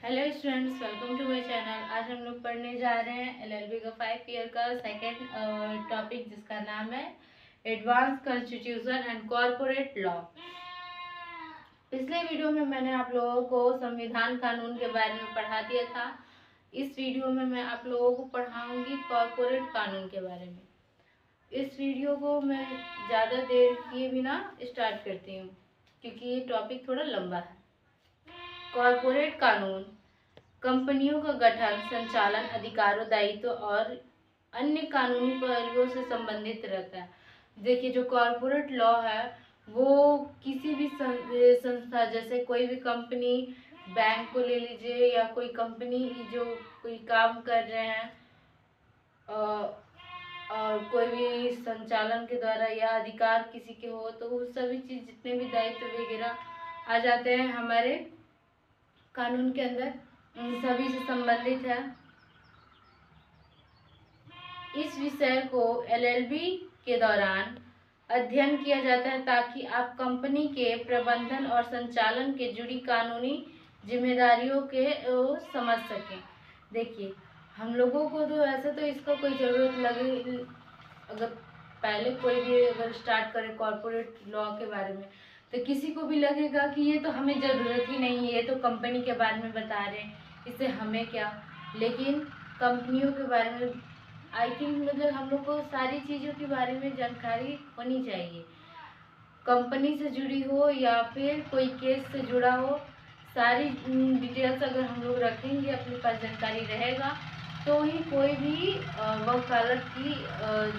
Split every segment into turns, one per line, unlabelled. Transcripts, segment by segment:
Hello students, welcome to my channel. आज हम लोग पढ़ने जा रहे हैं एलएलबी का 5 ईयर का सेकेंड टॉपिक, जिसका नाम है advance constitution and corporate law. पिछले वीडियो में मैंने आप लोगों को संविधान कानून के बारे में पढ़ा दिया था। इस वीडियो में मैं आप लोगों को पढ़ाऊंगी कॉरपोरेट कानून के बारे में। इस वीडियो को मैं ज़्यादा देर किए बिना स्टार्ट करती हूँ, क्योंकि ये टॉपिक थोड़ा लंबा है। कॉरपोरेट कानून कंपनियों का गठन, संचालन, अधिकारों, दायित्व और अन्य कानूनी पहलुओं से संबंधित रहता है। देखिए, जो कॉरपोरेट लॉ है वो किसी भी संस्था, जैसे कोई भी कंपनी, बैंक को ले लीजिए, या कोई कंपनी जो कोई काम कर रहे हैं और कोई भी संचालन के द्वारा या अधिकार किसी के हो, तो वो सभी चीज, जितने भी दायित्व वगैरह आ जाते हैं हमारे कानून के अंदर, उन सभी से संबंधित है। इस विषय को एलएलबी के दौरान अध्ययन किया जाता है ताकि आप कंपनी के प्रबंधन और संचालन के जुड़ी कानूनी जिम्मेदारियों के समझ सकें। देखिए, हम लोगों को तो ऐसे तो इसका कोई ज़रूरत लगे, अगर पहले कोई भी अगर स्टार्ट करे कॉरपोरेट लॉ के बारे में, तो किसी को भी लगेगा कि ये तो हमें ज़रूरत ही नहीं है, ये तो कंपनी के बारे में बता रहे हैं, इससे हमें क्या। लेकिन कंपनियों के बारे में आई थिंक, मतलब हम लोग को सारी चीज़ों के बारे में जानकारी होनी चाहिए। कंपनी से जुड़ी हो या फिर कोई केस से जुड़ा हो, सारी डिटेल्स अगर हम लोग रखेंगे, अपने पास जानकारी रहेगा, तो ही कोई भी वकालत की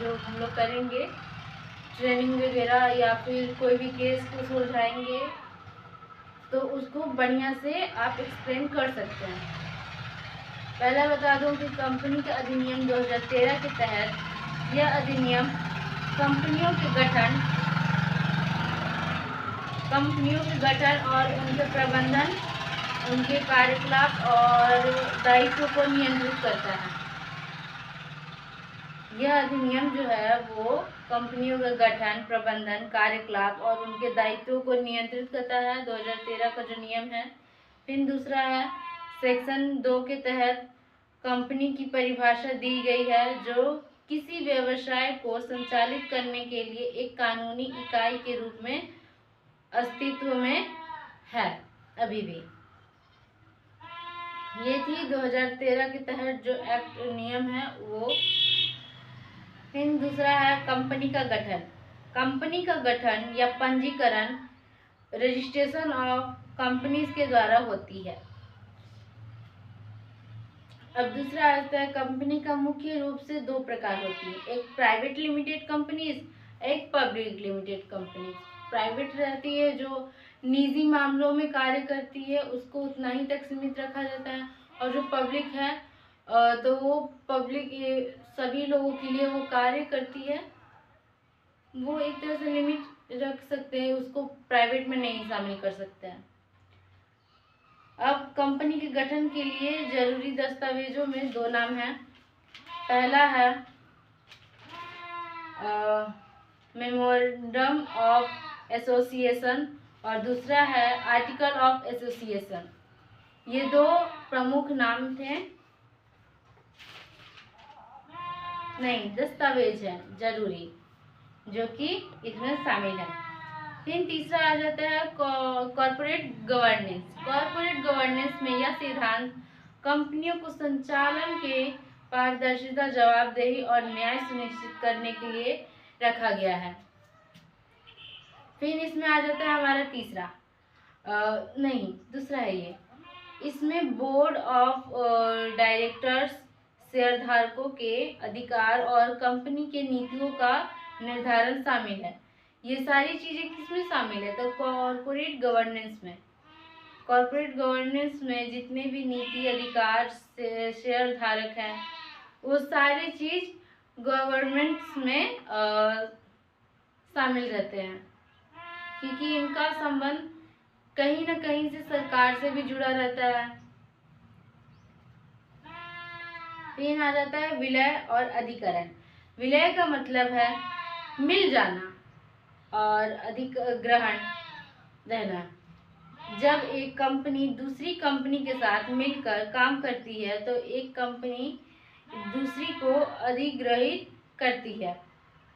जो हम लोग करेंगे ट्रेनिंग वगैरह, या फिर कोई भी केस को सुलझाएंगे, तो उसको बढ़िया से आप एक्सप्लेन कर सकते हैं। पहला बता दूं कि कंपनी का अधिनियम 2013 के तहत यह अधिनियम कंपनियों के गठन और उनके प्रबंधन, उनके कार्यकलाप और दायित्व को नियंत्रित करता है। यह अधिनियम जो है वो कंपनियों का गठन, प्रबंधन, कार्यकलाप और उनके दायित्वों को नियंत्रित करता है, 2013 का जो नियम है। फिर दूसरा है, सेक्शन 2 के तहत कंपनी की परिभाषा दी गई है, जो किसी व्यवसाय को संचालित करने के लिए एक कानूनी इकाई के रूप में अस्तित्व में है अभी भी। ये थी 2013 के तहत जो एक्ट नियम है वो। फिर दूसरा है कंपनी का गठन। कंपनी का गठन या पंजीकरण रजिस्ट्रेशन ऑफ कंपनीज के द्वारा होती है। अब दूसरा आता है, कंपनी का मुख्य रूप से दो प्रकार होती है, एक प्राइवेट लिमिटेड कंपनीज, एक पब्लिक लिमिटेड कंपनीज। प्राइवेट रहती है जो निजी मामलों में कार्य करती है, उसको उतना ही तक सीमित रखा जाता है। और जो पब्लिक है तो वो पब्लिक सभी लोगों के लिए वो कार्य करती है, वो एक तरह से लिमिट रख सकते हैं, उसको प्राइवेट में नहीं शामिल कर सकते हैं। अब कंपनी के गठन के लिए जरूरी दस्तावेजों में दो नाम हैं। पहला है मेमोरेंडम ऑफ एसोसिएशन और दूसरा है आर्टिकल ऑफ एसोसिएशन। ये दो प्रमुख नाम थे, नहीं दस्तावेज है जरूरी, जो कि इसमें शामिल है। फिर तीसरा आ जाता है कॉर्पोरेट गवर्नेंस। कॉर्पोरेट गवर्नेंस में यह सिद्धांत कंपनियों को संचालन के पारदर्शिता, जवाबदेही और न्याय सुनिश्चित करने के लिए रखा गया है। फिर इसमें आ जाता है हमारा तीसरा, नहीं दूसरा है ये। इसमें बोर्ड ऑफ डायरेक्टर्स, शेयरधारकों के अधिकार और कंपनी के नीतियों का निर्धारण शामिल है। ये सारी चीजें किसमें शामिल है? तो कॉर्पोरेट गवर्नेंस में। कॉर्पोरेट गवर्नेंस में जितने भी नीति, अधिकार, शेयर धारक हैं, वो सारी चीज गवर्नमेंट्स में शामिल रहते हैं, क्योंकि इनका संबंध कहीं ना कहीं से सरकार से भी जुड़ा रहता है। फिर आ जाता है विलय और अधिकरण। विलय का मतलब है मिल जाना और अधिग्रहण रहना। जब एक कंपनी दूसरी कंपनी के साथ मिलकर काम करती है तो एक कंपनी दूसरी को अधिग्रहित करती है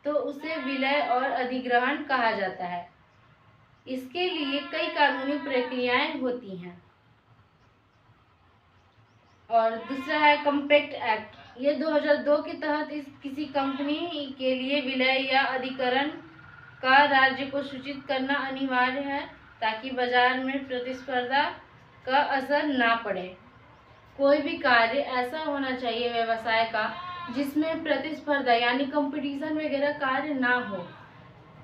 तो उसे विलय और अधिग्रहण कहा जाता है। इसके लिए कई कानूनी प्रक्रियाएं होती हैं। और दूसरा है कॉम्पैक्ट एक्ट। ये 2002 के तहत किसी कंपनी के लिए विलय या अधिग्रहण का राज्य को सूचित करना अनिवार्य है ताकि बाजार में प्रतिस्पर्धा का असर ना पड़े। कोई भी कार्य ऐसा होना चाहिए व्यवसाय का जिसमें प्रतिस्पर्धा यानी कंपटीशन वगैरह कार्य ना हो,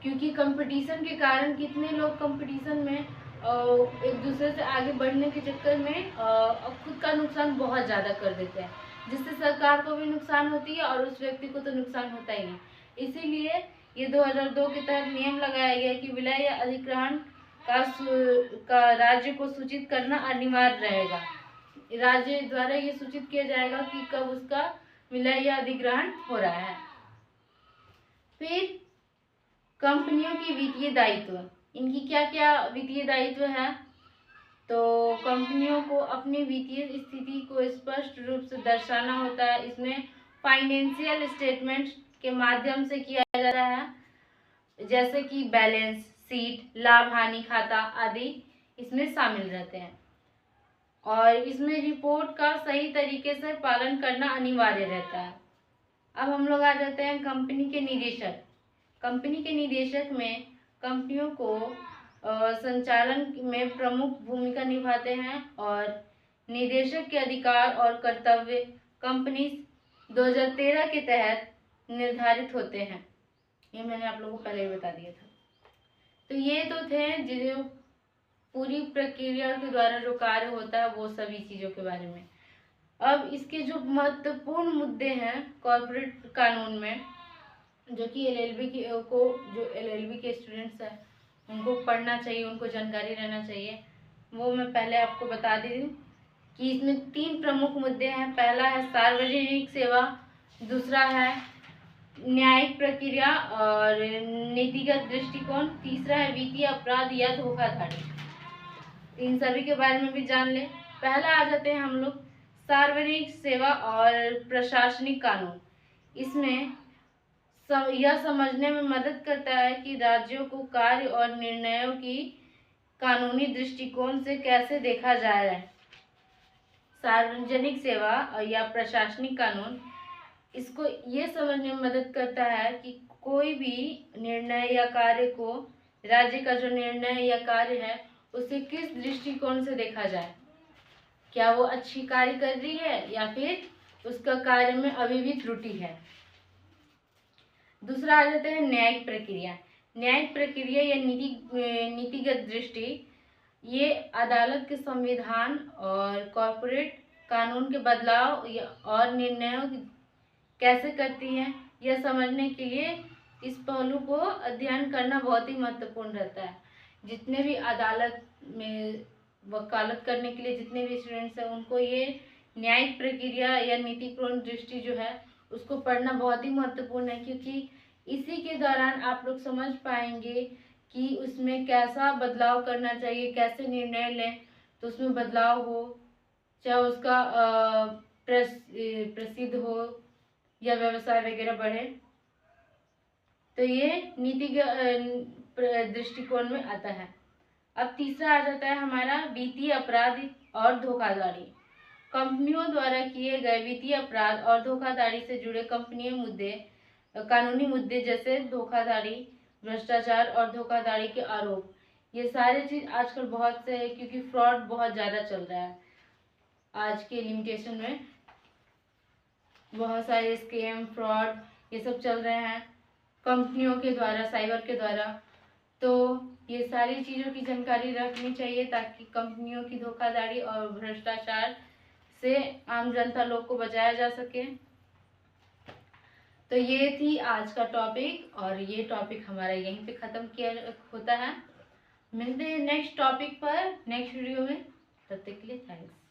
क्योंकि कंपटीशन के कारण कितने लोग कंपटीशन में एक दूसरे से आगे बढ़ने के चक्कर में खुद का नुकसान बहुत ज़्यादा कर देते हैं, जिससे सरकार को भी नुकसान होती है और उस व्यक्ति को तो नुकसान होता ही नहीं। इसीलिए ये 2002 के तहत नियम लगाया गया कि विलय या अधिग्रहण का राज्य को सूचित करना अनिवार्य रहेगा। राज्य द्वारा ये सूचित किया जाएगा कि कब उसका विलय या अधिग्रहण हो रहा है। फिर कंपनियों की वित्तीय दायित्व, इनकी क्या क्या वित्तीय दायित्व है। तो कंपनियों को अपनी वित्तीय स्थिति को स्पष्ट रूप से दर्शाना होता है। इसमें फाइनेंशियल स्टेटमेंट के माध्यम से किया जाता है, जैसे कि बैलेंस शीट, लाभ हानि खाता आदि इसमें शामिल रहते हैं। और इसमें रिपोर्ट का सही तरीके से पालन करना अनिवार्य रहता है। अब हम लोग आ जाते हैं कंपनी के निदेशक। कंपनी के निदेशक में कंपनियों को संचालन में प्रमुख भूमिका निभाते हैं और निदेशक के अधिकार और कर्तव्य कंपनी 2013 के तहत निर्धारित होते हैं। ये मैंने आप लोगों को पहले ही बता दिया था। तो ये तो थे जो पूरी प्रक्रिया के द्वारा जो कार्य होता है वो सभी चीज़ों के बारे में। अब इसके जो महत्वपूर्ण मुद्दे हैं कॉर्पोरेट कानून में, जो कि एलएलबी के स्टूडेंट्स हैं उनको पढ़ना चाहिए, उनको जानकारी रहना चाहिए, वो मैं पहले आपको बता दी हूँ कि इसमें 3 प्रमुख मुद्दे हैं। पहला है सार्वजनिक सेवा, दूसरा है न्यायिक प्रक्रिया और नीतिगत दृष्टिकोण, तीसरा है वित्तीय अपराध या धोखाधड़ी। इन सभी के बारे में भी जान लें। पहला आ जाते हैं हम लोग सार्वजनिक सेवा और प्रशासनिक कानून। इसमें यह समझने में मदद करता है कि राज्यों को कार्य और निर्णयों की कानूनी दृष्टिकोण से कैसे देखा जा रहा है। सार्वजनिक सेवा या प्रशासनिक कानून इसको ये समझने में मदद करता है कि कोई भी निर्णय या कार्य को, राज्य का जो निर्णय या कार्य है उसे किस दृष्टिकोण से देखा जाए, क्या वो अच्छी कार्य कर रही है या फिर उसका कार्य में अभी भी त्रुटि है। दूसरा आ जाता है न्यायिक प्रक्रिया। न्यायिक प्रक्रिया या नीतिगत दृष्टि ये अदालत के संविधान और कॉर्पोरेट कानून के बदलाव और निर्णयों कैसे करती हैं, यह समझने के लिए इस पहलू को अध्ययन करना बहुत ही महत्वपूर्ण रहता है। जितने भी अदालत में वकालत करने के लिए जितने भी स्टूडेंट्स हैं उनको ये न्यायिक प्रक्रिया या नीतिपूर्ण दृष्टि जो है उसको पढ़ना बहुत ही महत्वपूर्ण है, क्योंकि इसी के दौरान आप लोग समझ पाएंगे कि उसमें कैसा बदलाव करना चाहिए, कैसे निर्णय लें तो उसमें बदलाव हो, चाहे उसका प्रसिद्ध हो या व्यवसाय वगैरह बढ़े। तो ये नीतिगत दृष्टिकोण में आता है। अब तीसरा आ जाता है हमारा वित्तीय अपराध और धोखाधड़ी। कंपनियों द्वारा किए गए वित्तीय अपराध और धोखाधड़ी से जुड़े कानूनी मुद्दे जैसे धोखाधड़ी, भ्रष्टाचार और धोखाधड़ी के आरोप, ये सारे चीज आजकल बहुत से, क्योंकि फ्रॉड बहुत ज़्यादा चल रहा है आज के लिमिटेशन में, बहुत सारे स्कैम, फ्रॉड ये सब चल रहे हैं कंपनियों के द्वारा, साइबर के द्वारा। तो ये सारी चीज़ों की जानकारी रखनी चाहिए ताकि कंपनियों की धोखाधड़ी और भ्रष्टाचार से आम जनता लोग को बचाया जा सके। तो ये थी आज का टॉपिक और ये टॉपिक हमारा यहीं पे ख़त्म किया होता है। मिलते हैं नेक्स्ट टॉपिक पर नेक्स्ट वीडियो में, तब तक के लिए थैंक्स।